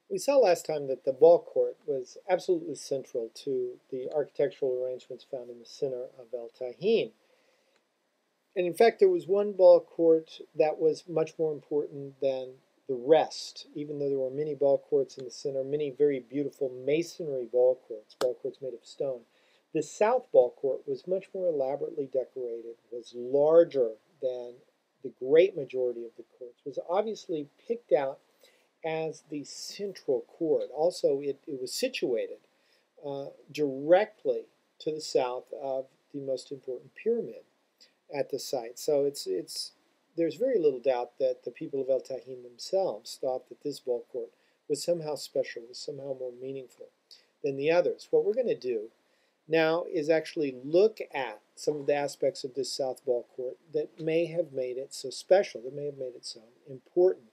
We saw last time that the ball court was absolutely central to the architectural arrangements found in the center of El Tajin. And in fact, there was one ball court that was much more important than the rest, even though there were many ball courts in the center, many very beautiful masonry ball courts made of stone. The South Ball Court was much more elaborately decorated, was larger than the great majority of the courts, was obviously picked out as the central court. Also, it was situated directly to the south of the most important pyramid at the site. So there's very little doubt that the people of El Tahin themselves thought that this ball court was somehow special, was somehow more meaningful than the others. What we're going to do now is actually look at some of the aspects of this South Ball Court that may have made it so special, that may have made it so important.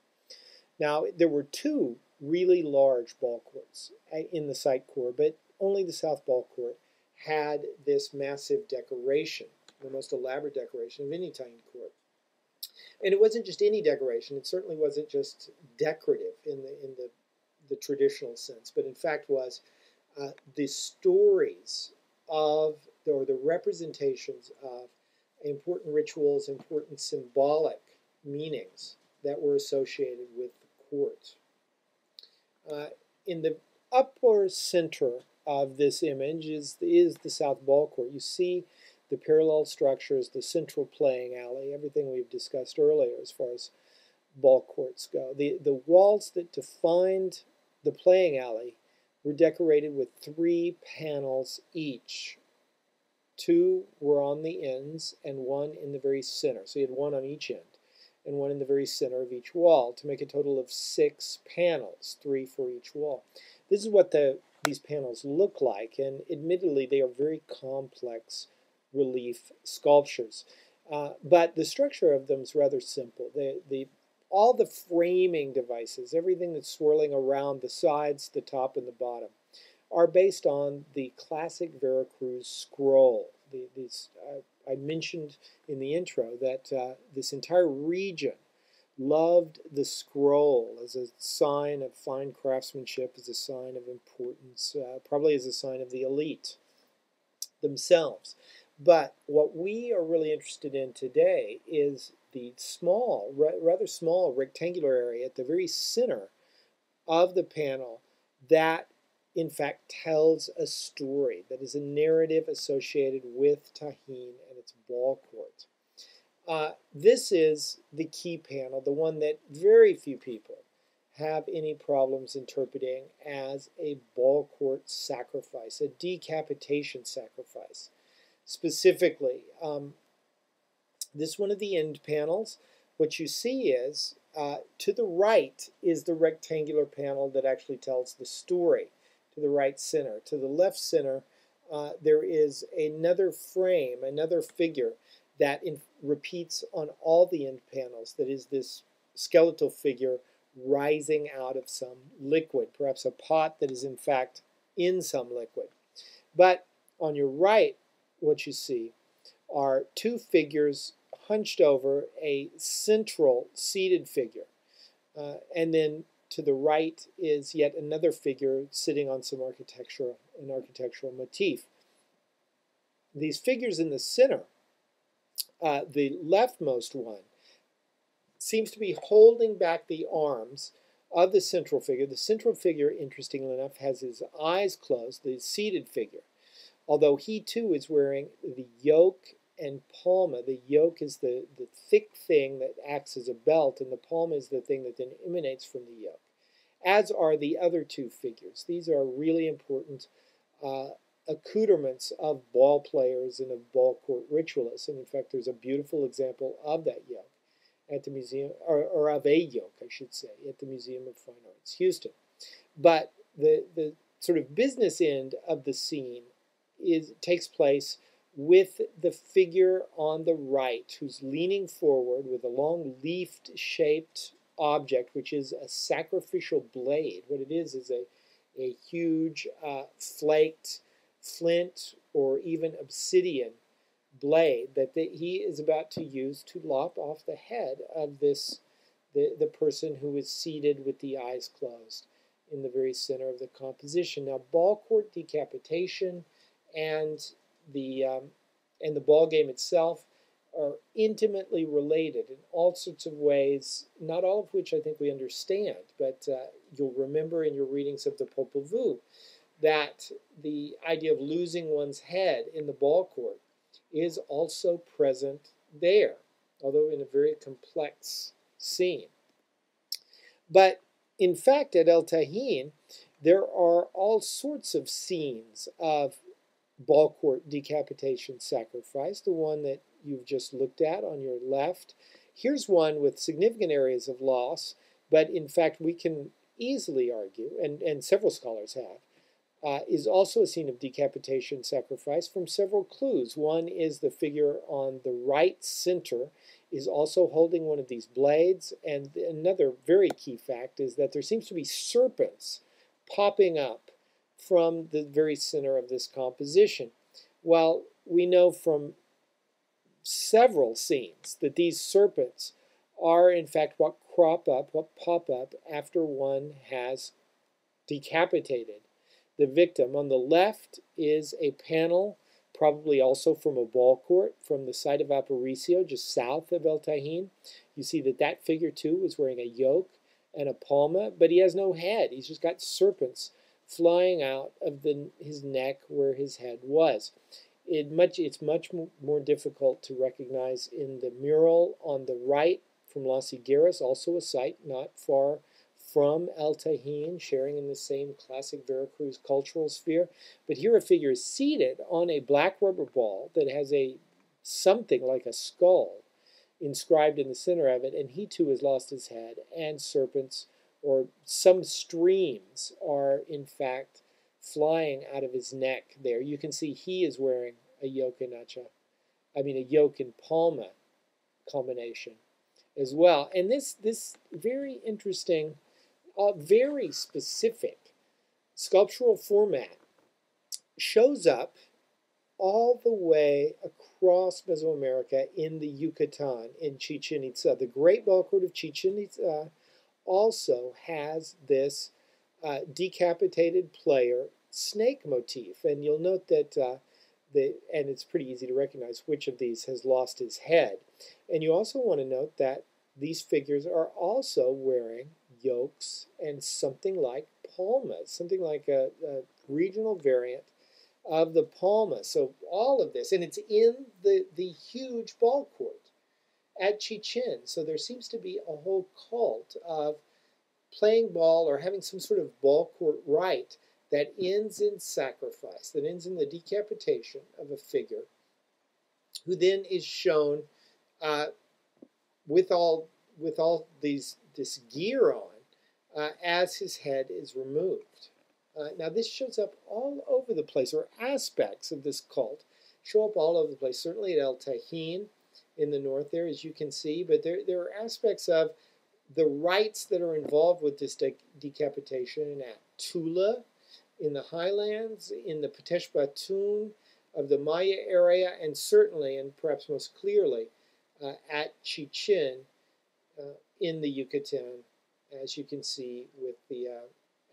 Now, there were two really large ball courts in the site core, but only the South Ball Court had this massive decoration, the most elaborate decoration of any Tahin court. And it wasn't just any decoration. It certainly wasn't just decorative in the traditional sense, but in fact was the stories of, or the representations of important rituals, important symbolic meanings that were associated with the court. In the upper center of this image is the South Ball Court. You see the parallel structures, the central playing alley, everything we've discussed earlier as far as ball courts go. The walls that defined the playing alley were decorated with 3 panels each. 2 were on the ends and 1 in the very center. So you had 1 on each end and 1 in the very center of each wall to make a total of 6 panels, 3 for each wall. This is what these panels look like, and admittedly they are very complex relief sculptures. But the structure of them is rather simple. All the framing devices, everything that's swirling around the sides, the top, and the bottom, are based on the classic Veracruz scroll. I mentioned in the intro that this entire region loved the scroll as a sign of fine craftsmanship, as a sign of importance, probably as a sign of the elite themselves. But what we are really interested in today is the small, rather small rectangular area at the very center of the panel that in fact tells a story, that is a narrative associated with Tahin and its ball court. This is the key panel, the one that very few people have any problems interpreting as a ball court sacrifice, a decapitation sacrifice. Specifically, this one of the end panels, what you see is to the right is the rectangular panel that actually tells the story, to the right center. To the left center, there is another frame, another figure that repeats on all the end panels, that is this skeletal figure rising out of some liquid, perhaps a pot that is in fact in some liquid. But on your right, what you see are 2 figures hunched over a central seated figure. And then to the right is yet another figure sitting on an architectural motif. These figures in the center, the leftmost one, seems to be holding back the arms of the central figure. The central figure, interestingly enough, has his eyes closed, the seated figure, although he too is wearing the yoke and palma. The yoke is the thick thing that acts as a belt, and the palma is the thing that then emanates from the yoke, as are the other 2 figures. These are really important accoutrements of ball players and of ball court ritualists. And in fact, there's a beautiful example of that yoke at the museum, or of a yoke, I should say, at the Museum of Fine Arts, Houston. But the sort of business end of the scene takes place with the figure on the right, who's leaning forward with a long leaf-shaped object, which is a sacrificial blade. What it is a huge flaked flint or even obsidian blade that he is about to use to lop off the head of the person who is seated with the eyes closed. in the very center of the composition. Now, Ballcourt decapitation and the ball game itself are intimately related in all sorts of ways, not all of which I think we understand, but you'll remember in your readings of the Popol Vuh that the idea of losing one's head in the ball court is also present there, although in a very complex scene. But in fact, at El Tajin, there are all sorts of scenes of ball court decapitation sacrifice. The one that you've just looked at on your left. Here's one with significant areas of loss, but in fact we can easily argue, and several scholars have, is also a scene of decapitation sacrifice from several clues. One is the figure on the right center is also holding one of these blades, and another very key fact is that there seems to be serpents popping up from the very center of this composition. Well, we know from several scenes that these serpents are in fact what pop up after one has decapitated the victim. On the left is a panel, probably also from a ball court, from the site of Aparicio, just south of El Tajin. You see that figure too is wearing a yoke and a palma, but he has no head. He's just got serpents flying out of his neck where his head was. It's much more difficult to recognize in the mural on the right from Las Higueras, also a site not far from El Tajin, sharing in the same classic Veracruz cultural sphere. But here a figure is seated on a black rubber ball that has something like a skull inscribed in the center of it, and he too has lost his head, and serpents or some streams are in fact flying out of his neck there. You can see he is wearing a yoke and palma combination as well. And this very interesting, very specific sculptural format shows up all the way across Mesoamerica in the Yucatan, in Chichen Itza. The Great Ball Court of Chichen Itza also has this decapitated player snake motif, and you'll note that and it's pretty easy to recognize which of these has lost his head. And you also want to note that these figures are also wearing yokes and something like palmas, something like a regional variant of the palma. So all of this, and it's in the huge ball court at Chichen. So there seems to be a whole cult of playing ball or having some sort of ball court rite that ends in sacrifice, that ends in the decapitation of a figure, who then is shown with all this gear on as his head is removed. Now this shows up all over the place, or aspects of this cult show up all over the place. Certainly at El Tajin in the north there, as you can see, but there are aspects of the rites that are involved with this decapitation at Tula, in the highlands, in the Patesh Batun of the Maya area, and certainly, and perhaps most clearly, at Chichen in the Yucatan, as you can see with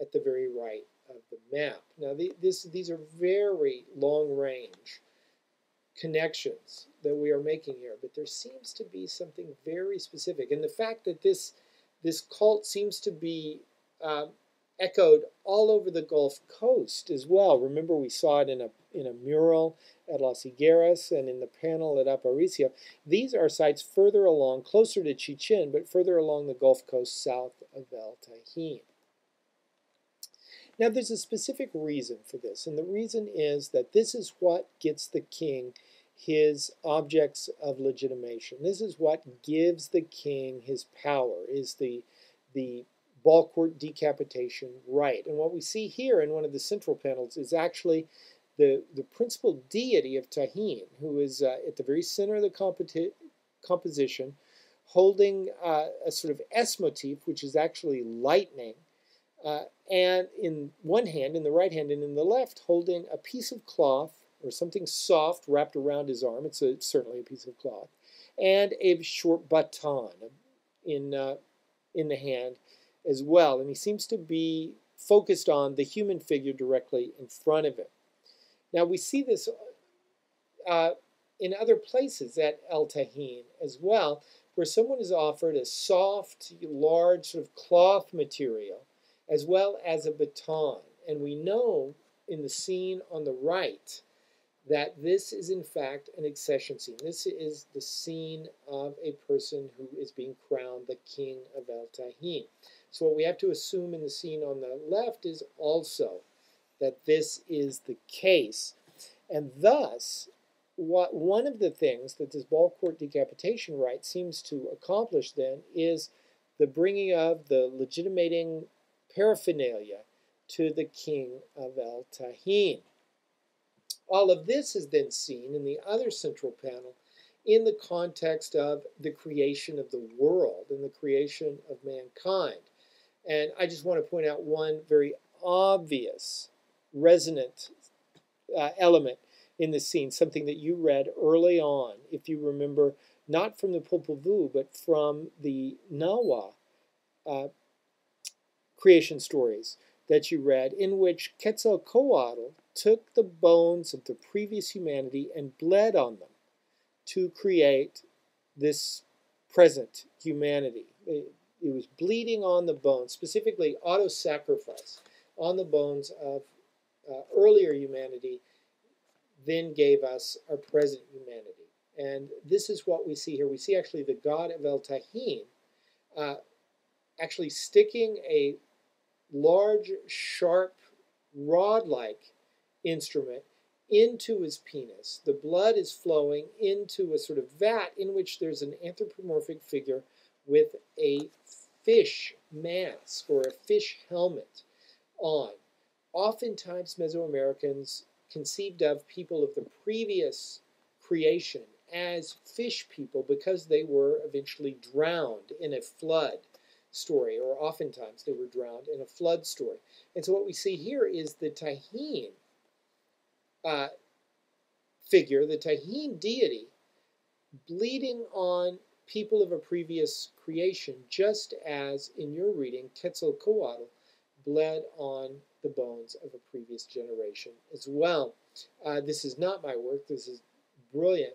at the very right of the map. Now, these are very long-range connections that we are making here, but there seems to be something very specific, and the fact that this cult seems to be echoed all over the Gulf Coast as well. Remember, we saw it in a mural at Las Higueras and in the panel at Aparicio. These are sites further along, closer to Chichen, but further along the Gulf Coast south of El Tajin. Now, there's a specific reason for this, and the reason is that this is what gets the king his objects of legitimation. This is what gives the king his power, is the ball court decapitation rite. And what we see here in one of the central panels is actually the principal deity of Tajin, who is at the very center of the composition, holding a sort of S motif, which is actually lightning, and in one hand, in the right hand, and in the left, holding a piece of cloth or something soft wrapped around his arm. It's certainly a piece of cloth, and a short baton in the hand as well. And he seems to be focused on the human figure directly in front of him. Now we see this in other places at El Tajin as well, where someone is offered a soft, large sort of cloth material as well as a baton. And we know in the scene on the right that this is in fact an accession scene. This is the scene of a person who is being crowned the king of El Tajin. So what we have to assume in the scene on the left is also that this is the case. And thus, one of the things that this Ballcourt decapitation rite seems to accomplish then is the bringing of the legitimating paraphernalia to the king of El Tajin. All of this is then seen in the other central panel in the context of the creation of the world and the creation of mankind. And I just want to point out one very obvious resonant element in the scene, something that you read early on, if you remember, not from the Popol Vuh, but from the Nawa creation stories that you read, in which Quetzalcoatl took the bones of the previous humanity and bled on them to create this present humanity. It was bleeding on the bones, specifically auto-sacrifice on the bones of earlier humanity, then gave us our present humanity. And this is what we see here. We see actually the god of El Tajin actually sticking a large, sharp, rod-like instrument into his penis. The blood is flowing into a sort of vat in which there's an anthropomorphic figure with a fish mask or a fish helmet on. Oftentimes, Mesoamericans conceived of people of the previous creation as fish people because they were eventually drowned in a flood story, or oftentimes they were drowned in a flood story. And so what we see here is the Tajin figure, the Tajin deity, bleeding on people of a previous creation, just as in your reading, Quetzalcoatl bled on the bones of a previous generation as well. This is not my work. This is brilliant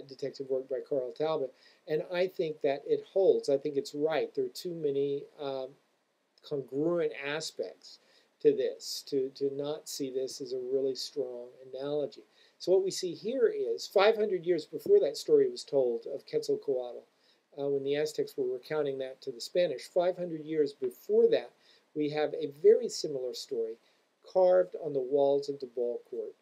detective work by Carl Talbot, and I think that it holds. I think it's right. There are too many congruent aspects to this to not see this as a really strong analogy. So what we see here is 500 years before that story was told of Quetzalcoatl, when the Aztecs were recounting that to the Spanish, 500 years before that, we have a very similar story carved on the walls of the Ballcourt